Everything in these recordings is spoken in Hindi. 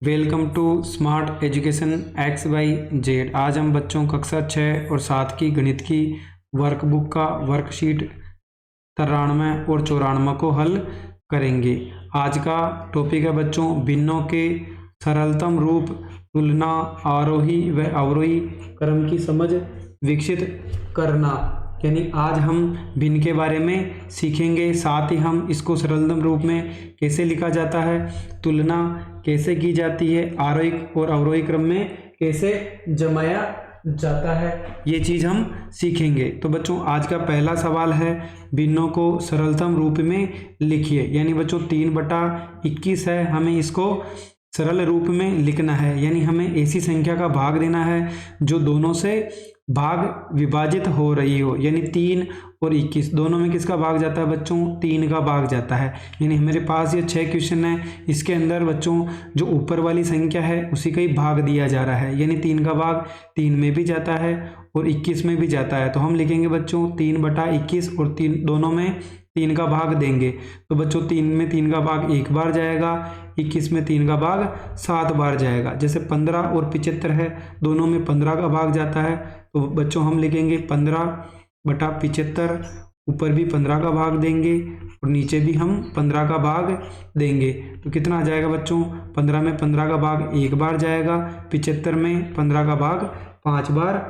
Welcome to smart education X Y Z. आज हम बच्चों कक्षा 6 और 7 की गणित की वर्कबुक का वर्कशीट 93 और 94 को हल करेंगे। आज का टॉपिक है बच्चों भिन्नों के सरलतम रूप, तुलना, आरोही व अवरोही क्रम की समझ विकसित करना। यानी आज हम भिन्न के बारे में सीखेंगे, साथ ही हम इसको सरलतम रूप में कैसे लिखा जाता है, तुलना कैसे की जाती है, आरोही और अवरोही क्रम में कैसे जमाया जाता है, ये चीज़ हम सीखेंगे। तो बच्चों आज का पहला सवाल है भिन्नों को सरलतम रूप में लिखिए। यानी बच्चों 3/21 है, हमें इसको सरल रूप में लिखना है। यानी हमें ऐसी संख्या का भाग देना है जो दोनों से भाग विभाजित हो रही हो। यानी 3 और 21 दोनों में किसका भाग जाता है बच्चों? 3 का भाग जाता है। यानी मेरे पास ये 6 क्वेश्चन है, इसके अंदर बच्चों जो ऊपर वाली संख्या है उसी का ही भाग दिया जा रहा है। यानी 3 का भाग 3 में भी जाता है और 21 में भी जाता है। तो हम लिखेंगे बच्चों 3/21 और 3 दोनों में 3 का भाग देंगे। तो बच्चों 3 में 3 का भाग एक बार जाएगा, 21 में 3 का भाग 7 बार जाएगा। जैसे 15 और 75 है, दोनों में 15 का भाग जाता है। तो बच्चों हम लिखेंगे 15/75, ऊपर भी 15 का भाग देंगे और नीचे भी हम 15 का भाग देंगे। तो कितना आ जाएगा बच्चों? 15 में 15 का भाग एक बार जाएगा, 75 में 15 का भाग 5 बार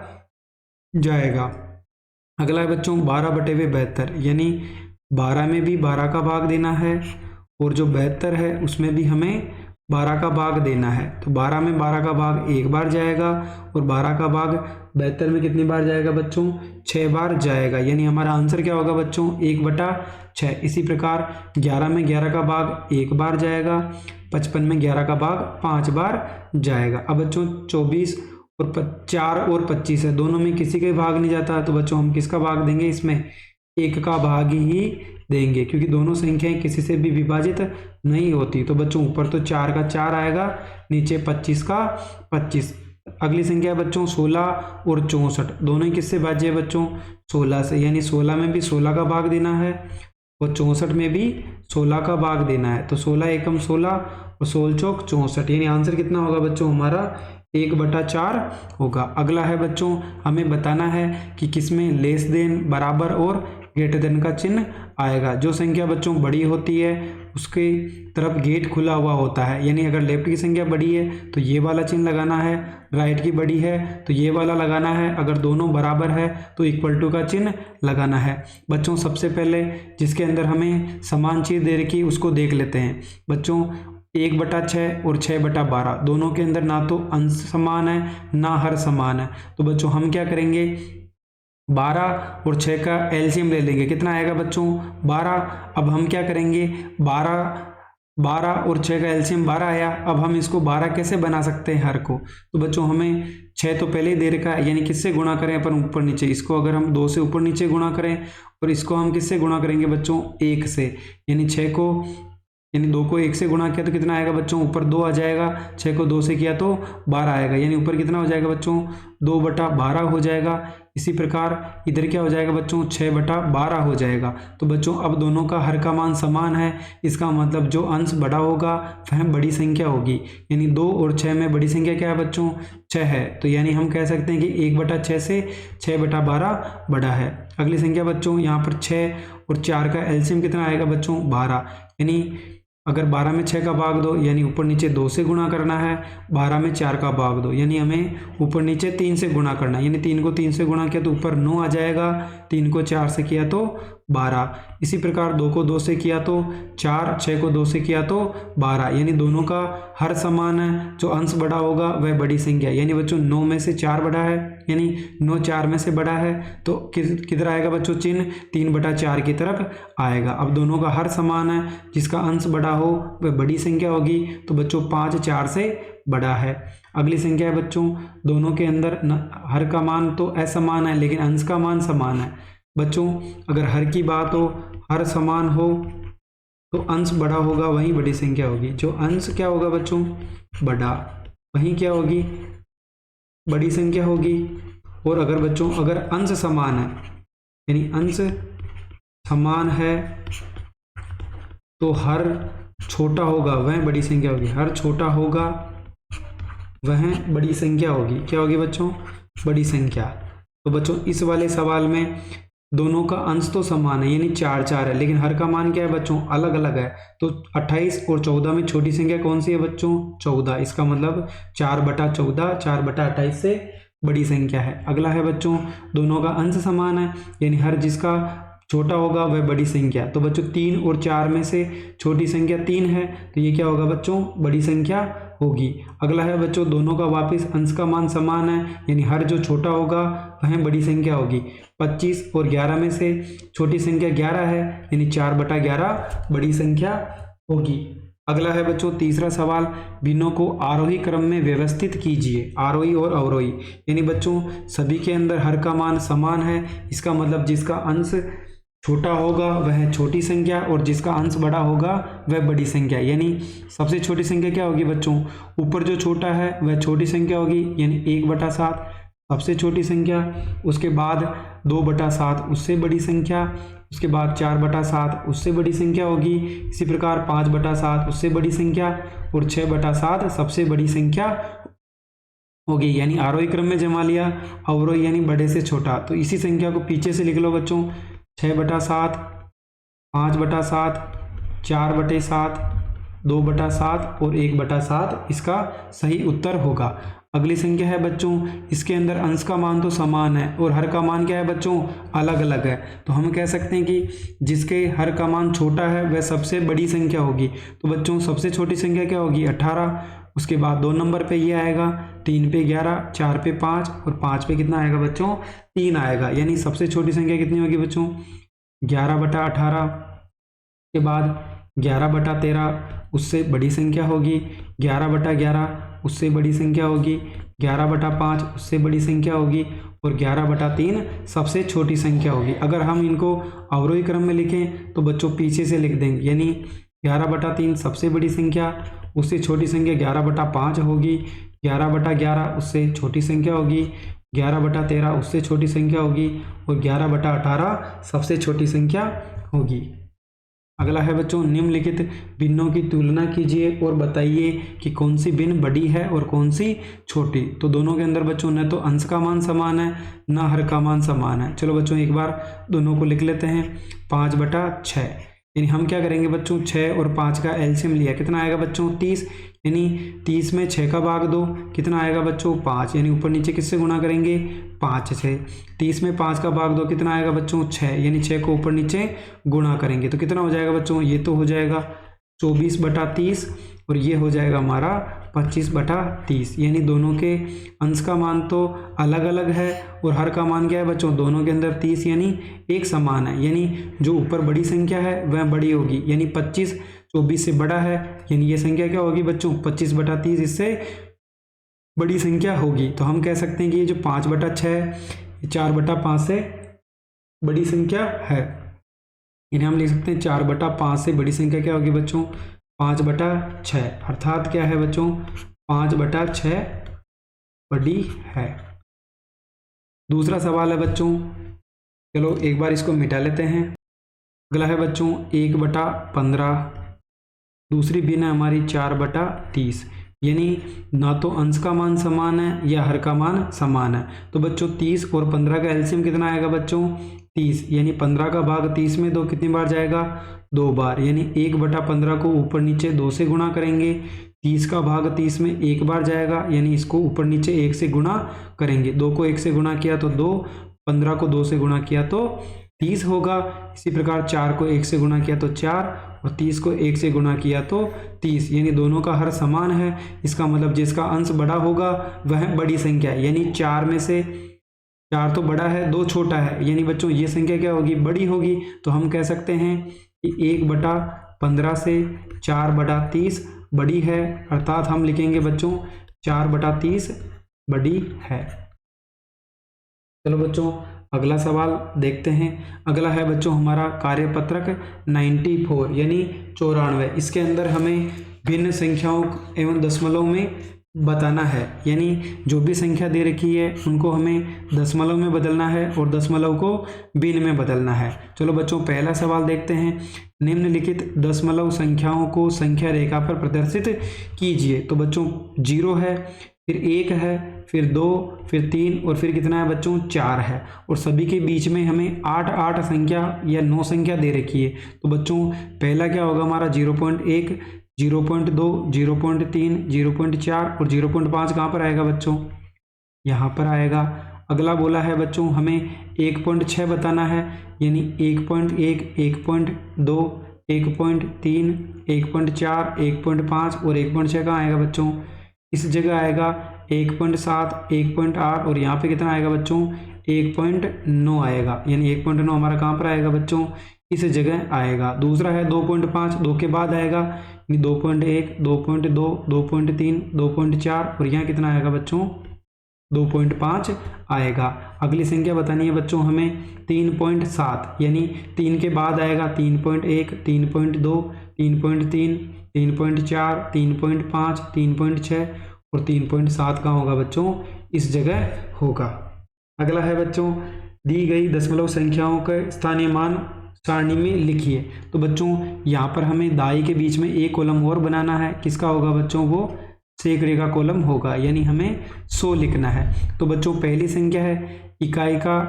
जाएगा। अगला है बच्चों 12/72। यानी 12 में भी 12 का भाग देना है और जो 72 है उसमें भी हमें 12 का भाग देना है। तो 12 में 12 का भाग एक बार जाएगा और 12 का भाग 72 में कितनी बार जाएगा बच्चों? 6 बार जाएगा। यानी हमारा आंसर क्या होगा बच्चों? 1/6। इसी प्रकार 11 में 11 का भाग एक बार जाएगा, 55 में 11 का भाग 5 बार जाएगा। अब बच्चों 24 और 4 और 25 है, दोनों में किसी का भाग नहीं जाता। तो बच्चों हम किसका भाग देंगे? इसमें 1 का भाग ही देंगे, क्योंकि दोनों संख्याएं किसी से भी विभाजित नहीं होती। तो बच्चों ऊपर तो 4 का 4 आएगा, नीचे 25 का 25। अगली संख्या है बच्चों 16 और 64, दोनों ही किससे भाज्य है बच्चों? 16 से। यानी 16 में भी 16 का भाग देना है और 64 में भी 16 का भाग देना है। तो 16 एकम 16 और 16 चौक 64। यानी आंसर कितना होगा बच्चों? हमारा 1/4 होगा। अगला है बच्चों हमें बताना है कि किसमें लेस देन, बराबर और ग्रेटर देन का चिन्ह आएगा। जो संख्या बच्चों बड़ी होती है उसके तरफ गेट खुला हुआ होता है। यानी अगर लेफ्ट की संख्या बड़ी है तो ये वाला चिन्ह लगाना है, राइट की बड़ी है तो ये वाला लगाना है, अगर दोनों बराबर है तो इक्वल टू का चिन्ह लगाना है। बच्चों सबसे पहले जिसके अंदर हमें समान चीज़ दे रखी है उसको देख लेते हैं। बच्चों 1/6 और 6/12 दोनों के अंदर ना तो अंश समान है ना हर समान है। तो बच्चों हम क्या करेंगे? 12 और 6 का एलसीएम ले लेंगे। कितना आएगा बच्चों? 12। अब हम क्या करेंगे? 12 और 6 का एलसीएम 12 आया। अब हम इसको 12 कैसे बना सकते हैं हर को? तो बच्चों हमें 6 तो पहले ही दे रखा है, यानी किससे गुणा करें अपन? ऊपर नीचे। इसको अगर हम 2 से ऊपर नीचे गुणा करें और इसको हम किससे गुणा करेंगे बच्चों? 1 से। यानी 2 को 1 से गुणा किया तो कितना आएगा बच्चों? ऊपर 2 आ जाएगा। 6 को 2 से किया तो 12 आएगा। यानी ऊपर कितना हो जाएगा बच्चों? 2/12 हो जाएगा। इसी प्रकार इधर क्या हो जाएगा बच्चों? 6/12 हो जाएगा। तो बच्चों अब दोनों का हर का मान समान है, इसका मतलब जो अंश बड़ा होगा वह बड़ी संख्या होगी। यानी 2 और 6 में बड़ी संख्या क्या है बच्चों? 6 है। तो यानी हम कह सकते हैं कि 1/6 से 6/12 बड़ा है। अगली संख्या बच्चों यहाँ पर 6 और 4 का एलसीएम कितना आएगा बच्चों? 12। यानी अगर 12 में 6 का भाग दो, यानी ऊपर नीचे 2 से गुणा करना है, 12 में 4 का भाग दो, यानी हमें ऊपर नीचे 3 से गुणा करना है। यानी 3 को 3 से गुणा किया तो ऊपर 9 आ जाएगा, 3 को 4 से किया तो 12। इसी प्रकार 2 को 2 से किया तो 4, 6 को 2 से किया तो 12। यानी दोनों का हर समान है, जो अंश बड़ा होगा वह बड़ी संख्या। यानी बच्चों 9 में से 4 बड़ा है, यानी 9 4 में से बड़ा है। तो किधर आएगा बच्चों चिन्ह? 3/4 की तरफ आएगा। अब दोनों का हर समान है, जिसका अंश बड़ा हो वह बड़ी संख्या होगी। तो बच्चों 5 4 से बड़ा है। अगली संख्या है बच्चों दोनों के अंदर हर का मान तो असमान है लेकिन अंश का मान समान है। बच्चों अगर हर की बात हो, हर समान हो तो अंश बड़ा होगा, वही बड़ी संख्या होगी। जो अंश क्या होगा बच्चों? बड़ा, वही क्या होगी? बड़ी संख्या होगी। और अगर बच्चों अगर अंश समान है, यानी अंश समान है तो हर छोटा होगा वह बड़ी संख्या होगी। हर छोटा होगा वह बड़ी संख्या होगी। क्या होगी बच्चों? बड़ी संख्या। तो बच्चों इस वाले सवाल में दोनों का अंश तो समान है यानी 4 4 है, लेकिन हर का मान क्या है बच्चों? अलग अलग है। तो 28 और 14 में छोटी संख्या कौन सी है बच्चों? 14। इसका मतलब 4/14 4/28 से बड़ी संख्या है। अगला है बच्चों दोनों का अंश समान है यानी हर जिसका छोटा होगा वह बड़ी संख्या। तो बच्चों 3 और 4 में से छोटी संख्या 3 है, तो ये क्या होगा बच्चों? बड़ी संख्या होगी। अगला है बच्चों दोनों का वापिस अंश का मान समान है यानी हर जो छोटा होगा वह बड़ी संख्या होगी। 25 और 11 में से छोटी संख्या 11 है यानी 4/11 बड़ी संख्या होगी। अगला है बच्चों तीसरा सवाल, भिन्नों को आरोही क्रम में व्यवस्थित कीजिए। आरोही और अवरोही यानी बच्चों सभी के अंदर हर का मान समान है, इसका मतलब जिसका अंश छोटा होगा वह छोटी संख्या और जिसका अंश बड़ा होगा वह बड़ी संख्या। यानी सबसे छोटी संख्या क्या होगी बच्चों? ऊपर जो छोटा है वह छोटी संख्या होगी यानी 1/7 सबसे छोटी संख्या, उसके बाद 2/7 उससे बड़ी संख्या, उसके बाद 4/7 उससे बड़ी संख्या होगी। इसी प्रकार 5/7 उससे बड़ी संख्या और 6/7 सबसे बड़ी संख्या होगी। यानी आरोही क्रम में जमा लिया, अवरोही यानी बड़े से छोटा। तो इसी संख्या को पीछे से लिख लो बच्चों, 6/7 5/7 4/7 2/7 और 1/7 इसका सही उत्तर होगा। अगली संख्या है बच्चों, इसके अंदर अंश का मान तो समान है और हर का मान क्या है बच्चों? अलग अलग है। तो हम कह सकते हैं कि जिसके हर का मान छोटा है वह सबसे बड़ी संख्या होगी। तो बच्चों सबसे छोटी संख्या क्या होगी? 18। उसके बाद 2 नंबर पे ये आएगा, 3 पे 11, 4 पे 5 और 5 पे कितना आएगा बच्चों? 3 आएगा। यानी सबसे छोटी संख्या कितनी होगी बच्चों? 11/18। के बाद 11/13 उससे बड़ी संख्या होगी, 11/11 उससे बड़ी संख्या होगी, 11/5 उससे बड़ी संख्या होगी और 11/3 सबसे छोटी संख्या होगी। अगर हम इनको अवरोही क्रम में लिखें तो बच्चों पीछे से लिख देंगे, यानी 11/3 सबसे बड़ी संख्या, उससे छोटी संख्या 11/5 होगी, 11/11 उससे छोटी संख्या होगी, 11/13 उससे छोटी संख्या होगी और 11/18 सबसे छोटी संख्या होगी। अगला है बच्चों, निम्नलिखित भिन्नों की तुलना कीजिए और बताइए कि कौन सी भिन्न बड़ी है और कौन सी छोटी। तो दोनों के अंदर बच्चों न तो अंश का मान समान है न हर का मान समान है। चलो बच्चों एक बार दोनों को लिख लेते हैं। 5/6 यानी हम क्या करेंगे बच्चों, 6 और 5 का एलसीएम लिया, कितना आएगा बच्चों? 30। यानी 30 में 6 का भाग दो, कितना आएगा बच्चों? 5। यानी ऊपर नीचे किससे गुणा करेंगे? 5 से। 30 में 5 का भाग दो, कितना आएगा बच्चों? 6। यानी 6 को ऊपर नीचे गुणा करेंगे तो कितना हो जाएगा बच्चों? ये तो हो जाएगा 24/30 और ये हो जाएगा हमारा 25/30। यानी दोनों के अंश का मान तो अलग अलग है और हर का मान क्या है बच्चों? दोनों के अंदर 30 यानी एक समान है। यानी जो ऊपर बड़ी संख्या है वह बड़ी होगी, यानी 25 24 से बड़ा है, यानी ये संख्या क्या होगी बच्चों? 25/30 इससे बड़ी संख्या होगी। तो हम कह सकते हैं कि ये जो 5/6 है 4/5 से बड़ी संख्या है। इन्हें हम लिख सकते हैं 4/5 से बड़ी संख्या क्या होगी बच्चों? 5/6। अर्थात क्या है बच्चों? 5/6 बड़ी है। दूसरा सवाल है बच्चों, चलो एक बार इसको मिटा लेते हैं। अगला है बच्चों 1/15। दूसरी भिन्न है हमारी 4/30। यानी ना तो अंश का मान समान है या हर का मान समान है। तो बच्चों 30 और 15 का एलसीएम कितना आएगा बच्चों? 30। यानी 15 का भाग 30 में 2 कितनी बार जाएगा? 2 बार। यानी 1/15 को ऊपर नीचे 2 से गुणा करेंगे, 30 का भाग 30 में 1 बार जाएगा, यानी इसको ऊपर नीचे 1 से गुणा करेंगे। 2 को 1 से गुणा किया तो 2, 15 को 2 से गुणा किया तो 30 होगा। इसी प्रकार 4 को 1 से गुणा किया तो 4 और 30 को 1 से गुणा किया तो 30। यानी दोनों का हर समान है। इसका मतलब जिसका अंश बड़ा होगा वह बड़ी संख्या है। यानी 4 में से 4 तो बड़ा है, 2 छोटा है, यानी बच्चों ये संख्या क्या होगी? बड़ी होगी। तो हम कह सकते हैं कि 1/15 से 4/30 बड़ी है। अर्थात हम लिखेंगे बच्चों 4/30 बड़ी है। चलो बच्चों अगला सवाल देखते हैं। अगला है बच्चों हमारा कार्यपत्रक 94 यानी 94। इसके अंदर हमें भिन्न संख्याओं एवं दशमलव में बताना है, यानी जो भी संख्या दे रखी है उनको हमें दशमलव में बदलना है और दशमलव को बिन में बदलना है। चलो बच्चों पहला सवाल देखते हैं। निम्नलिखित दशमलव संख्याओं को संख्या रेखा पर प्रदर्शित कीजिए। तो बच्चों 0 है, फिर 1 है, फिर 2, फिर 3 और फिर कितना है बच्चों 4 है। और सभी के बीच में हमें 8 संख्या या 9 संख्या दे रखी है। तो बच्चों पहला क्या होगा हमारा 0.1, 0.2, 0.3, 0.4 और 0.5 कहाँ पर आएगा बच्चों, यहाँ पर आएगा। अगला बोला है बच्चों हमें 1.6 बताना है, यानी 1.1, 1.2, 1.3, 1.4, 1.5 और 1.6 कहाँ आएगा बच्चों, इस जगह आएगा 1.7, 1.8 और यहाँ पे कितना आएगा बच्चों 1.9 आएगा, यानी 1.9 हमारा कहाँ पर आएगा बच्चों, इस जगह आएगा। दूसरा है 2.5, 2 के बाद आएगा, यानी 2.1, 2.2, 2.3, 2.4 और यहाँ कितना आएगा बच्चों 2.5 आएगा। अगली संख्या बतानी है बच्चों हमें 3.7, यानी 3 के बाद आएगा 3.1, 3.2, 3.3, 3.4, 3.5, 3.6 और 3.7 कहाँ होगा बच्चों, इस जगह होगा। अगला है बच्चों दी गई दशमलव संख्याओं का स्थानीय मान सारणी में लिखिए। तो बच्चों यहाँ पर हमें दाई के बीच में एक कॉलम और बनाना है, किसका होगा बच्चों, वो सैकड़े का कॉलम होगा, यानी हमें 100 लिखना है। तो बच्चों पहली संख्या है, इकाई का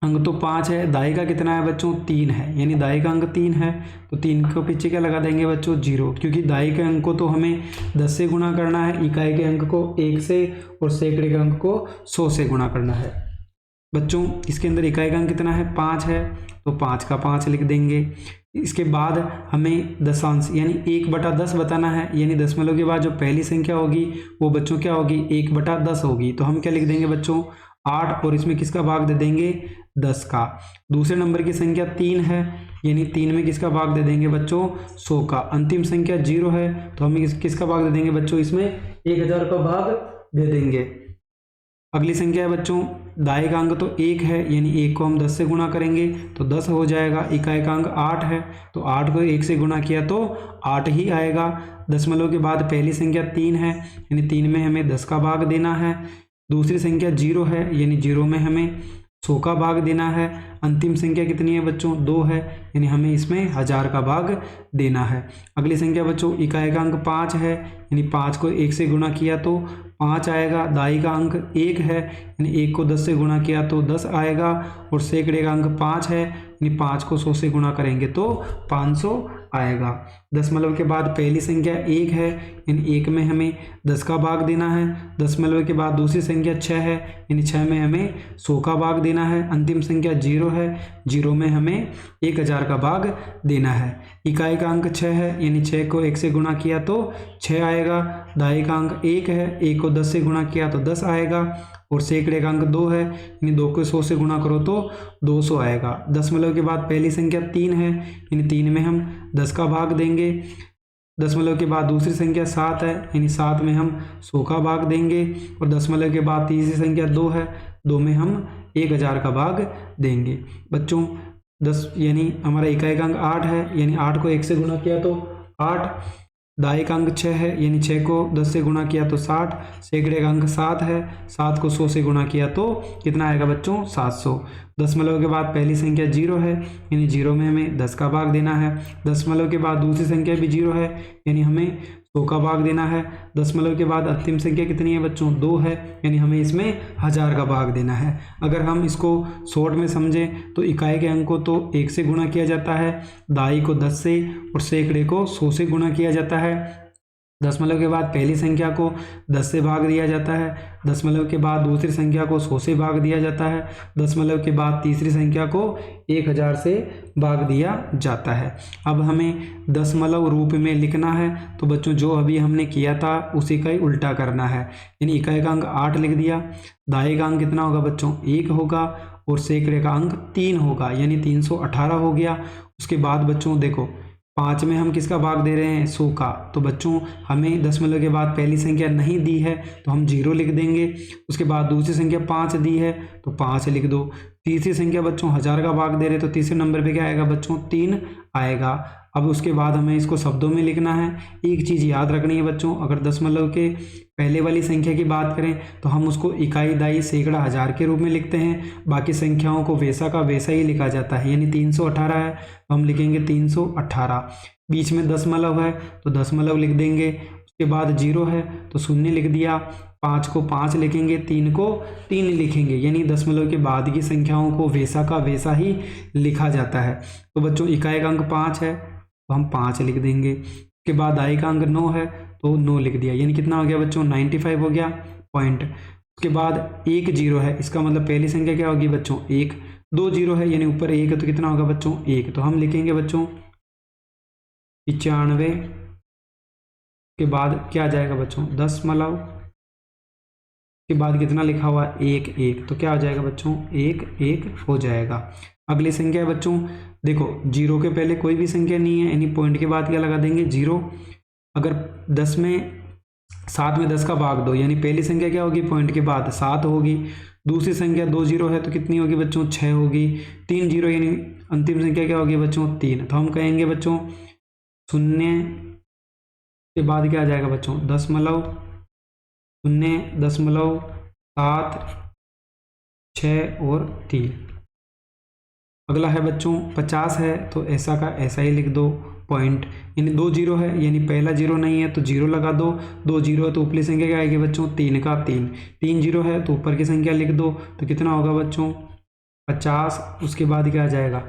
अंक तो 5 है, दाई का कितना है बच्चों 3 है, यानी दाई का अंक 3 है। तो 3 को पीछे क्या लगा देंगे बच्चों 0, क्योंकि दाई के अंक को तो हमें 10 से गुणा करना है, इकाई के अंक को 1 से और सैकड़े के अंक को 100 से गुणा करना है। बच्चों इसके अंदर इकाई का अंक कितना है 5 है, तो 5 का 5 लिख देंगे। इसके बाद हमें दशांश यानी 1/10 बताना है, यानी दशमलव के बाद जो पहली संख्या होगी वो बच्चों क्या होगी 1/10 होगी। तो हम क्या लिख देंगे बच्चों 8 और इसमें किसका भाग दे देंगे 10 का। दूसरे नंबर की संख्या 3 है, यानी 3 में किसका भाग दे देंगे बच्चों 100 का। अंतिम संख्या 0 है, तो हम किसका भाग दे देंगे बच्चों, इसमें 1000 का भाग दे देंगे। अगली संख्या है बच्चों दाई का अंक तो 1 है, यानी 1 को हम 10 से गुणा करेंगे तो 10 हो जाएगा। इकाई का अंक 8 है, तो 8 को 1 से गुणा किया तो 8 ही आएगा। दशमलव के बाद पहली संख्या 3 है, यानी 3 में हमें 10 का भाग देना है। दूसरी संख्या 0 है, यानी 0 में हमें 100 का भाग देना है। अंतिम संख्या कितनी है बच्चों 2 है, यानी हमें इसमें 1000 का भाग देना है। अगली संख्या बच्चों इकाई का अंक 5 है, यानी 5 को 1 से गुणा किया तो 5 आएगा। दाई का अंक 1 है, यानी 1 को 10 से गुणा किया तो 10 आएगा। और सैकड़े का अंक 5 है, यानी 5 को 100 से गुणा करेंगे तो 500 आएगा। दशमलव के बाद पहली संख्या 1 है, यानी 1 में हमें 10 का भाग देना है। दशमलव के बाद दूसरी संख्या 6 है, यानी 6 में हमें 100 का भाग देना है। अंतिम संख्या 0 है, 0 में हमें 1000 का भाग देना है। इकाई का अंक 6 है, यानी 6 को 1 से गुणा किया तो 6 आएगा। दाई का अंक 1 है, 1 को 10 से गुणा किया तो 10 आएगा। और सैकड़े का अंक 2 है, यानी 2 को 100 से गुणा करो तो 200 आएगा। दशमलव के बाद पहली संख्या 3 है, यानी 3 में हम 10 का भाग देंगे। दशमलव के बाद दूसरी संख्या 7 है, यानी 7 में हम 100 का भाग देंगे। और दशमलव के बाद तीसरी संख्या 2 है, 2 में हम 1000 का भाग देंगे। बच्चों 10 यानी हमारा इकाई का अंक 8 है, यानी 8 को 1 से गुणा किया तो 8। दाई का अंक 6 है, यानी 6 को 10 से गुणा किया तो 60। सैकड़े का अंक 7 है, 7 को 100 से गुणा किया तो कितना आएगा बच्चों 700। दशमलव के बाद पहली संख्या 0 है, यानी 0 में हमें 10 का भाग देना है। दशमलव के बाद दूसरी संख्या भी 0 है, यानी हमें 100 का भाग देना है। दशमलव के बाद अंतिम संख्या कितनी है बच्चों 2 है, यानी हमें इसमें 1000 का भाग देना है। अगर हम इसको शॉर्ट में समझें तो इकाई के अंक को तो 1 से गुणा किया जाता है, दाई को 10 से और सैकड़े को 100 से गुणा किया जाता है। दशमलव के बाद पहली संख्या को 10 से भाग दिया जाता है। दशमलव के बाद दूसरी संख्या को 100 से भाग दिया जाता है। दशमलव के बाद तीसरी संख्या को 1000 से भाग दिया जाता है। अब हमें दशमलव रूप में लिखना है, तो बच्चों जो अभी हमने किया था उसी का ही उल्टा करना है। यानी इकाई का अंक 8 लिख दिया, दाई का अंक कितना होगा बच्चों 1 होगा और सैकड़े का अंक 3 होगा, यानी 318 हो गया। उसके बाद बच्चों देखो 5 में हम किसका भाग दे रहे हैं 100 का, तो बच्चों हमें दशमलव के बाद पहली संख्या नहीं दी है तो हम 0 लिख देंगे। उसके बाद दूसरी संख्या 5 दी है तो 5 लिख दो। तीसरी संख्या बच्चों 1000 का भाग दे रहे तो तीसरे नंबर पे क्या आएगा बच्चों 3 आएगा। अब उसके बाद हमें इसको शब्दों में लिखना है। एक चीज़ याद रखनी है बच्चों, अगर दशमलव के पहले वाली संख्या की बात करें तो हम उसको इकाई, दाई, सैकड़ा, हजार के रूप में लिखते हैं। बाकी संख्याओं को वैसा का वैसा ही लिखा जाता है। यानी 318 है तो हम लिखेंगे 318। बीच में दशमलव है तो दशमलव लिख देंगे। उसके बाद 0 है तो शून्य लिख दिया। 5 को 5 लिखेंगे, 3 को 3 लिखेंगे। यानी दशमलव के बाद की संख्याओं को वैसा का वैसा ही लिखा जाता है। तो बच्चों इकाई का अंक 5 है तो हम 5 लिख देंगे। उसके बाद दाई का अंक 9 है तो 9 लिख दिया। यानी कितना हो गया बच्चों, 95 हो गया पॉइंट। उसके बाद 1 0 है, इसका मतलब पहली संख्या क्या होगी बच्चों, 1। 2 0 है यानी ऊपर 1 है तो कितना होगा बच्चों, 1। तो हम लिखेंगे बच्चों 95 के बाद क्या आ जाएगा बच्चों, दशमलव के बाद कितना लिखा हुआ, 1 1। तो क्या हो जाएगा बच्चों, 1 1 हो जाएगा। अगली संख्या है बच्चों, देखो 0 के पहले कोई भी संख्या नहीं है, यानी पॉइंट के बाद क्या लगा देंगे, 0। अगर 10 में 7 में 10 का भाग दो, यानी पहली संख्या क्या होगी, पॉइंट के बाद 7 होगी। दूसरी संख्या 2 0 है तो कितनी होगी बच्चों, 6 होगी। 3 0 यानी अंतिम संख्या क्या होगी बच्चों, 3। तो हम कहेंगे बच्चों 0 के बाद क्या आ जाएगा बच्चों, दशमलव, 0.7 6 और 3। अगला है बच्चों 50 है तो ऐसा का ऐसा ही लिख दो पॉइंट। यानी 2 0 है यानी पहला 0 नहीं है तो 0 लगा दो। 2 0 है तो ऊपरी संख्या क्या आएगी बच्चों, 3 का 3। 3 0 है तो ऊपर की संख्या लिख दो। तो कितना होगा बच्चों, 50। उसके बाद क्या आ जाएगा,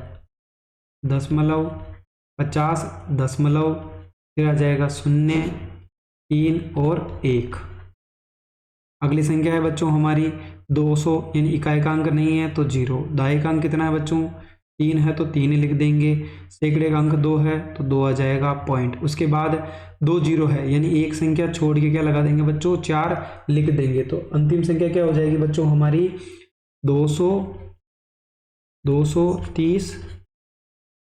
दशमलव, 50 दशमलव, फिर आ जाएगा 0 3 और 1। अगली संख्या है बच्चों हमारी 200, यानी इकाई का अंक नहीं है तो 0। दाई का अंक कितना है बच्चों, 3 है तो 3 लिख देंगे। सैकड़े का अंक 2 है तो 2 आ जाएगा पॉइंट। उसके बाद 2 0 है यानी एक संख्या छोड़ के क्या लगा देंगे बच्चों, 4 लिख देंगे। तो अंतिम संख्या क्या हो जाएगी बच्चों हमारी, 230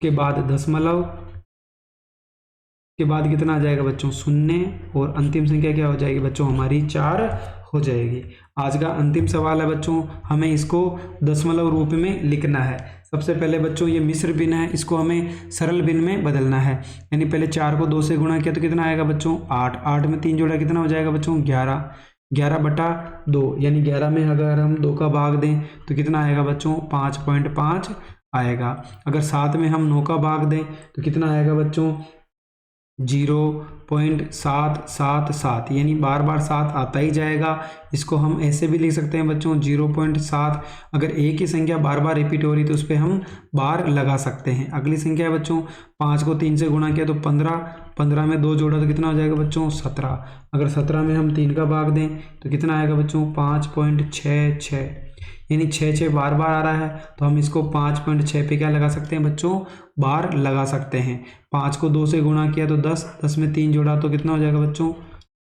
के बाद दशमलव के बाद कितना आ जाएगा बच्चों, 0 और अंतिम संख्या क्या हो जाएगी बच्चों हमारी, 4 हो जाएगी। आज का अंतिम सवाल है बच्चों, हमें इसको दशमलव रूप में लिखना है। सबसे पहले बच्चों ये मिश्र भिन्न है, इसको हमें सरल भिन्न में बदलना है। यानी पहले 4 को 2 से गुणा किया तो कितना आएगा बच्चों, 8। 8 में 3 जोड़ा कितना हो जाएगा बच्चों, 11। 11/2 यानी 11 में अगर हम 2 का भाग दें तो कितना आएगा बच्चों, 5.5 आएगा। अगर 7 में हम 9 का भाग दें तो कितना आएगा बच्चों, 0.777 यानी बार बार 7 आता ही जाएगा। इसको हम ऐसे भी लिख सकते हैं बच्चों 0.7। अगर एक ही संख्या बार बार रिपीट हो रही तो उस पर हम बार लगा सकते हैं। अगली संख्या है बच्चों, 5 को 3 से गुणा किया तो 15। 15 में 2 जोड़ा तो कितना हो जाएगा बच्चों, 17। अगर 17 में हम 3 का भाग दें तो कितना आएगा बच्चों, 5.66 यानी 6 6 बार बार आ रहा है तो हम इसको 5.6 पे क्या लगा सकते हैं बच्चों, बार लगा सकते हैं। 5 को 2 से गुणा किया तो 10। 10 में 3 जोड़ा तो कितना हो जाएगा बच्चों,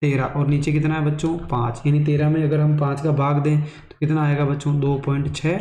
13। और नीचे कितना है बच्चों, 5। यानी 13 में अगर हम 5 का भाग दें तो कितना आएगा बच्चों, 2.6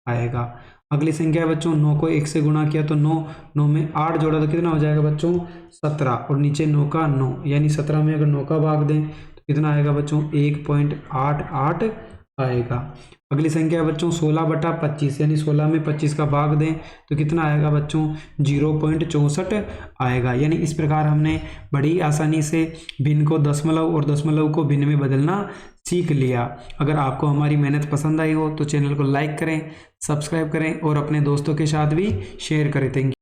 आएगा। अगली संख्या है बच्चों, 9 को 1 से गुणा किया तो 9। 9 में 8 जोड़ा तो कितना हो जाएगा बच्चों, 17। और नीचे 9 का 9 यानी 17 में अगर 9 का भाग दें तो कितना आएगा बच्चों, 1.88 आएगा। अगली संख्या है बच्चों 16/25 यानी 16 में 25 का भाग दें तो कितना आएगा बच्चों, 0.64 आएगा। यानी इस प्रकार हमने बड़ी आसानी से भिन्न को दशमलव और दशमलव को भिन्न में बदलना सीख लिया। अगर आपको हमारी मेहनत पसंद आई हो तो चैनल को लाइक करें, सब्सक्राइब करें और अपने दोस्तों के साथ भी शेयर करें। Thank you.